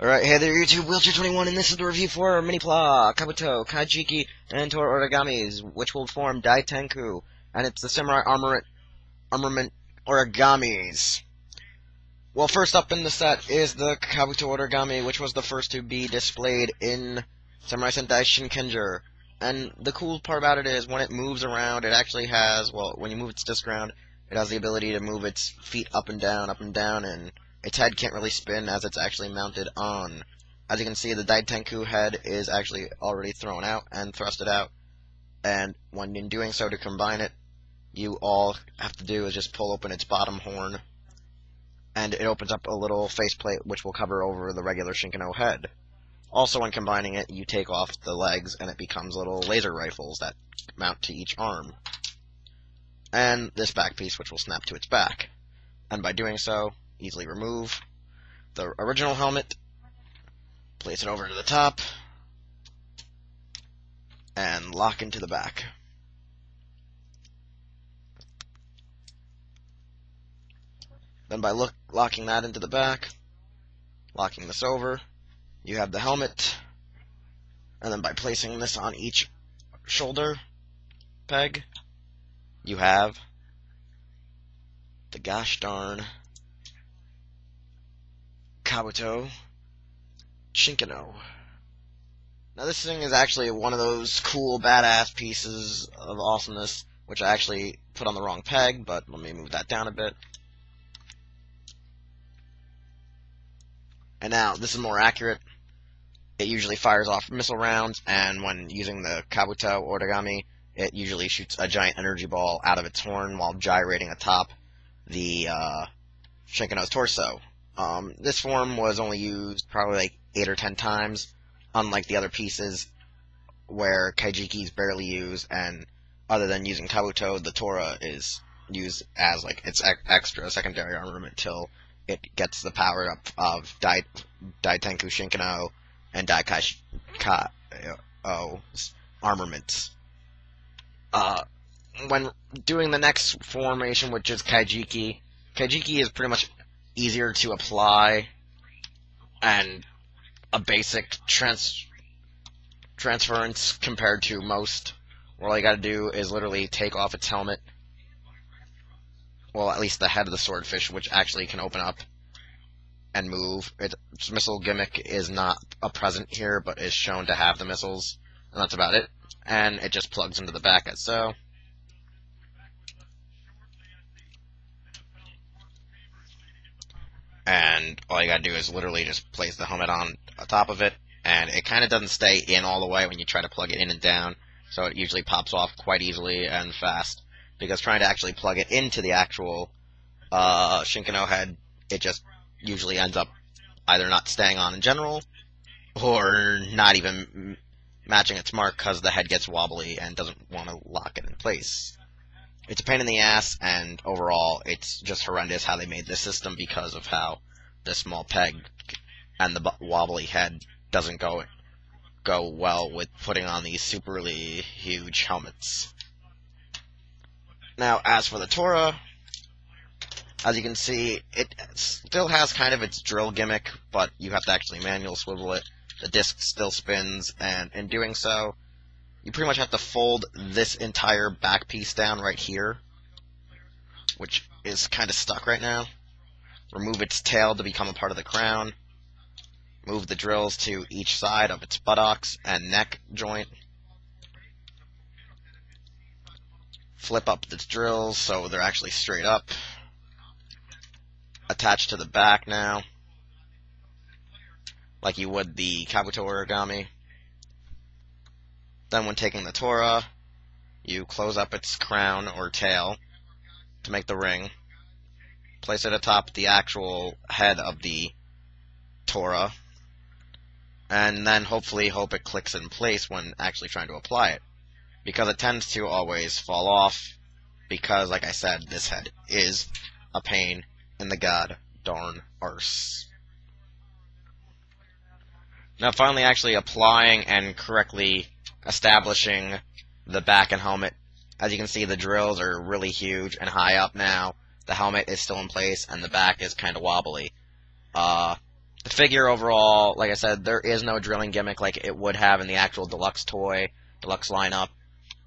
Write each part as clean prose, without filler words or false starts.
Alright, hey there YouTube, Wheelchair21, and this is the review for Mini-Pla, Kabuto, Kajki and Tora Origamis, which will form DaiTenku, and it's the Samurai Armament Origamis. Well, first up in the set is the Kabuto Origami, which was the first to be displayed in Samurai Sentai Shinken-Oh. And the cool part about it is, when it moves around, it actually has, well, when you move its disc around, it has the ability to move its feet up and down, and its head can't really spin as it's actually mounted on. As you can see, the DaiTenku head is actually already thrown out and thrusted out. And when in doing so, to combine it, you all have to do is just pull open its bottom horn, and it opens up a little faceplate which will cover over the regular Shinken-Oh head. Also, when combining it, you take off the legs, and it becomes little laser rifles that mount to each arm. And this back piece, which will snap to its back. And by doing so, easily remove the original helmet, place it over to the top, and lock into the back. Then by locking that into the back, locking this over, you have the helmet, and then by placing this on each shoulder peg, you have the gosh darn Kabuto Shinken-Oh. Now this thing is actually one of those cool badass pieces of awesomeness which I actually put on the wrong peg, but let me move that down a bit. And now this is more accurate. It usually fires off missile rounds, and when using the Kabuto Origami, it usually shoots a giant energy ball out of its horn while gyrating atop the Shinken-Oh's torso. This form was only used probably like 8 or 10 times, unlike the other pieces where Kajiki is barely used, and other than using Kabuto, the Tora is used as like its extra secondary armament till it gets the power up of DaiTenku Shinken-Oh and Dai-Kai-Oh armaments. When doing the next formation, which is Kajiki is pretty much easier to apply and a basic transference compared to most, where all you gotta do is literally take off its helmet, well, at least the head of the swordfish, which actually can open up and move. Its missile gimmick is not present here, but is shown to have the missiles, and that's about it. And it just plugs into the back as so. And all you gotta do is literally just place the helmet on top of it, and it kind of doesn't stay in all the way when you try to plug it in and down, so it usually pops off quite easily and fast, because trying to actually plug it into the actual Shinken-Oh head, it just usually ends up either not staying on in general, or not even matching its mark because the head gets wobbly and doesn't want to lock it in place. It's a pain in the ass, and overall, it's just horrendous how they made this system because of how the small peg and the wobbly head doesn't go well with putting on these superly huge helmets. Now, as for the Tora, as you can see, it still has kind of its drill gimmick, but you have to actually manual swivel it. The disc still spins, and in doing so, you pretty much have to fold this entire back piece down right here, which is kind of stuck right now. Remove its tail to become a part of the crown. Move the drills to each side of its buttocks and neck joint. Flip up the drills so they're actually straight up. Attach to the back now, like you would the Kabuto Origami. Then when taking the Tora, you close up its crown or tail to make the ring. Place it atop the actual head of the Tora, and then hopefully hope it clicks in place when actually trying to apply it, because it tends to always fall off, because like I said, this head is a pain in the god darn arse. Now finally actually applying and correctly establishing the back and helmet. As you can see, the drills are really huge and high up now. The helmet is still in place and the back is kind of wobbly. The The figure overall, like I said, there is no drilling gimmick like it would have in the actual deluxe lineup,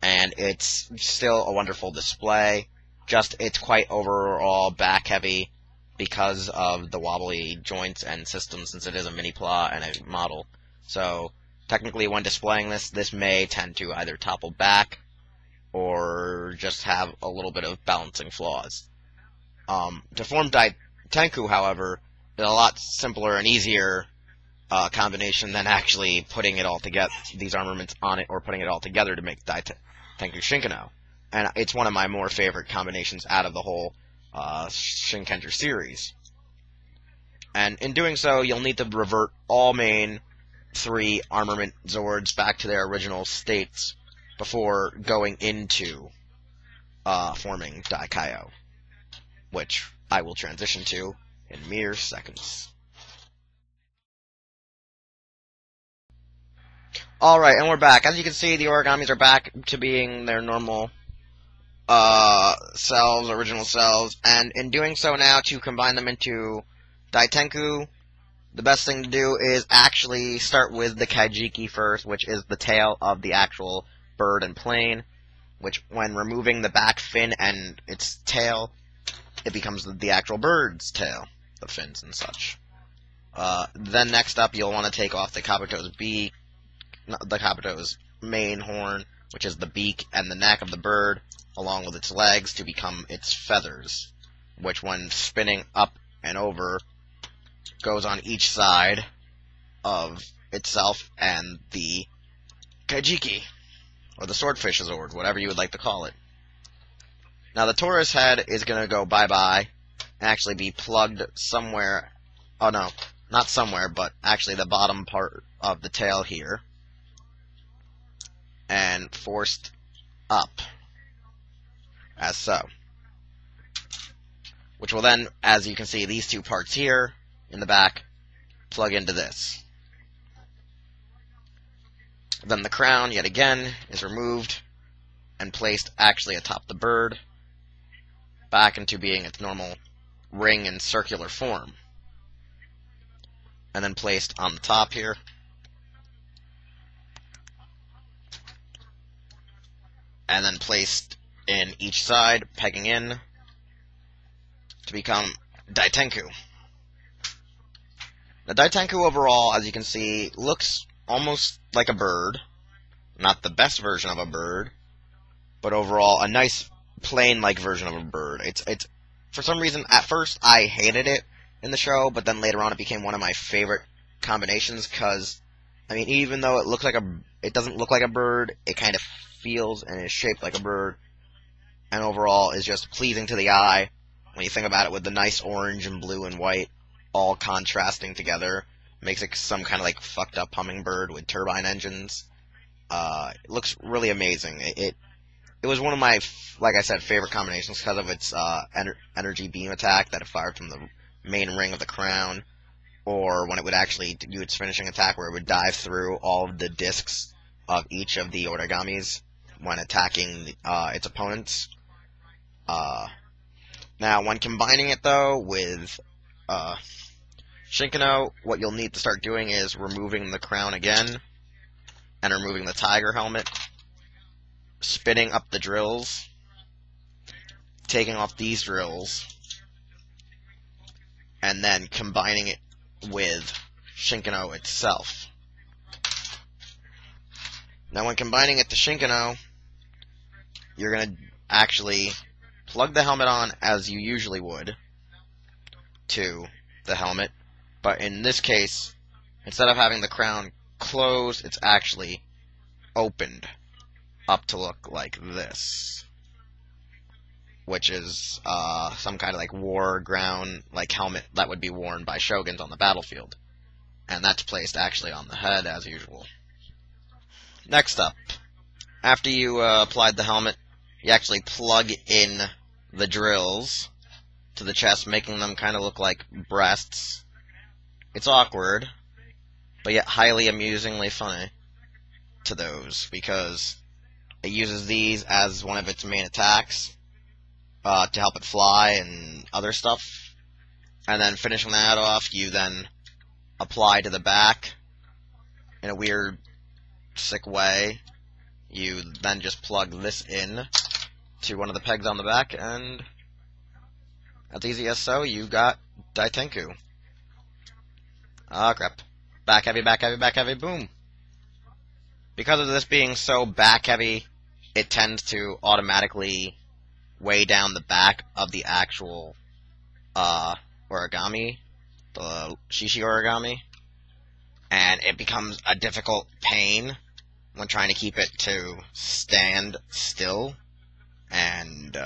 and it's still a wonderful display. Just it's quite overall back heavy because of the wobbly joints and systems, since it is a Mini-Pla and a model. So technically, when displaying this may tend to either topple back or just have a little bit of balancing flaws. To form DaiTenku, however, is a lot simpler and easier combination than actually putting it all together, these armaments on it, or putting it all together to make DaiTenku Shinken-Oh. And it's one of my more favorite combinations out of the whole Shinken series. And in doing so, you'll need to revert all main 3 armament Zords back to their original states before going into forming DaiKaiO, which I will transition to in mere seconds. Alright, and we're back. As you can see, the origamis are back to being their normal cells, original cells, and in doing so now, to combine them into DaiTenku, the best thing to do is actually start with the Kajiki first, which is the tail of the actual bird and plane, which when removing the back fin and its tail, it becomes the actual bird's tail, the fins and such. Then next up, you'll want to take off the Kabuto's beak, the Kabuto's main horn, which is the beak and the neck of the bird, along with its legs to become its feathers, which when spinning up and over, goes on each side of itself and the Kajiki, or the Swordfish Zord, whatever you would like to call it. Now the Taurus head is going to go bye-bye, and actually be plugged somewhere, oh no, not somewhere, but actually the bottom part of the tail here, and forced up, as so. Which will then, as you can see, these 2 parts here, in the back, plug into this. Then the crown, yet again, is removed, and placed actually atop the bird, back into being its normal ring and circular form. And then placed on the top here. And then placed in each side, pegging in, to become DaiTenku. Now, DaiTenku overall, as you can see, looks almost like a bird. Not the best version of a bird, but overall a nice plane-like version of a bird. It's for some reason, at first I hated it in the show, but then later on it became one of my favorite combinations, because, I mean, even though it doesn't look like a bird, it kind of feels and is shaped like a bird, and overall is just pleasing to the eye when you think about it, with the nice orange and blue and white all contrasting together. Makes it some kind of like fucked up hummingbird with turbine engines. It looks really amazing. It was one of my, like I said, favorite combinations because of its energy beam attack that it fired from the main ring of the crown, or when it would actually do its finishing attack where it would dive through all of the discs of each of the origamis when attacking its opponents. Now, when combining it, though, with Shinken-Oh, what you'll need to start doing is removing the crown again, and removing the tiger helmet, spinning up the drills, taking off these drills, and then combining it with Shinken-Oh itself. Now, when combining it to Shinken-Oh, you're going to actually plug the helmet on as you usually would to the helmet, but in this case, instead of having the crown closed, it's actually opened up to look like this, which is some kind of like war ground like helmet that would be worn by shoguns on the battlefield, and that's placed actually on the head as usual. Next up, after you applied the helmet, you actually plug in the drills to the chest, making them kind of look like breasts. It's awkward, but yet highly amusingly funny to those, because it uses these as one of its main attacks to help it fly and other stuff. And then finishing that off, you then apply to the back in a weird, sick way. You then just plug this in to one of the pegs on the back, and as easy as so, you got DaiTenku. Ah, crap. Back heavy, back heavy, back heavy, boom. Because of this being so back heavy, it tends to automatically weigh down the back of the actual origami, the shishi origami, and it becomes a difficult pain when trying to keep it to stand still and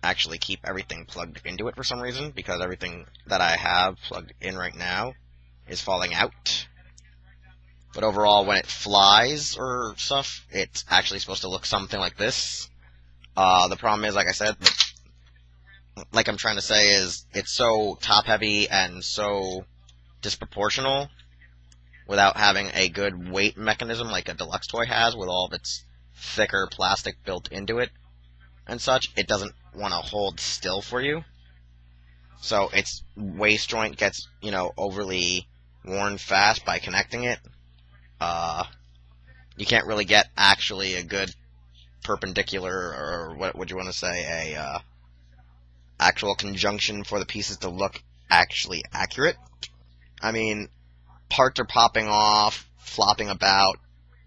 actually keep everything plugged into it for some reason, because everything that I have plugged in right now is falling out. But overall, when it flies or stuff, it's actually supposed to look something like this. The problem is, like I said, like I'm trying to say, is it's so top-heavy and so disproportional without having a good weight mechanism like a deluxe toy has with all of its thicker plastic built into it and such. It doesn't want to hold still for you. So its waist joint gets, overly worn fast by connecting it. You can't really get actually a good perpendicular, or what would you want to say, a actual conjunction for the pieces to look actually accurate. I mean, parts are popping off, flopping about.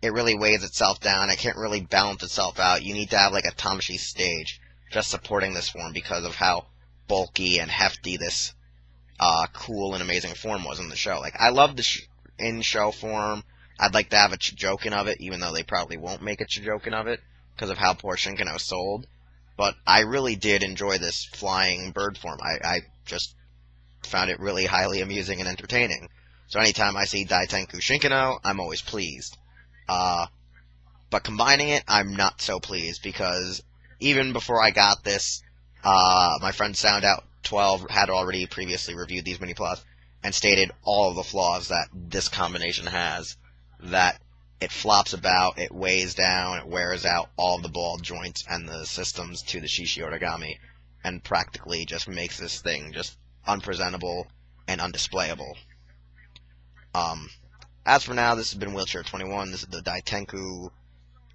It really weighs itself down. It can't really balance itself out. You need to have like a Tamashii stage just supporting this form because of how bulky and hefty this cool and amazing form was in the show. Like, I love the in-show form. I'd like to have a Chijoken of it, even though they probably won't make a Chijoken of it because of how poor Shinken-Oh sold. But I really did enjoy this flying bird form. I just found it really highly amusing and entertaining. So anytime I see DaiTenku Shinken-Oh, I'm always pleased. But combining it, I'm not so pleased, because even before I got this, my friend SoundOut12 had already previously reviewed these Mini-Plas and stated all of the flaws that this combination has. That it flops about, it weighs down, it wears out all of the ball joints and the systems to the shishi origami, and practically just makes this thing just unpresentable and undisplayable. As for now, this has been Wheelchair21. This is the DaiTenku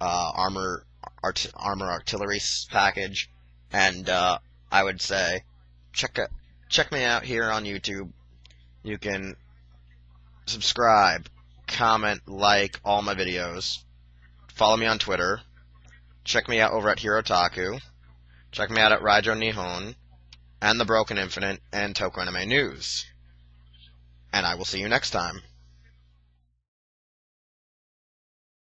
armor artillery package, and I would say check me out here on YouTube. You can subscribe, comment, like all my videos. Follow me on Twitter. Check me out over at Hirotaku. Check me out at Raijo Nihon, and The Broken Infinite, and Toku Anime News. And I will see you next time.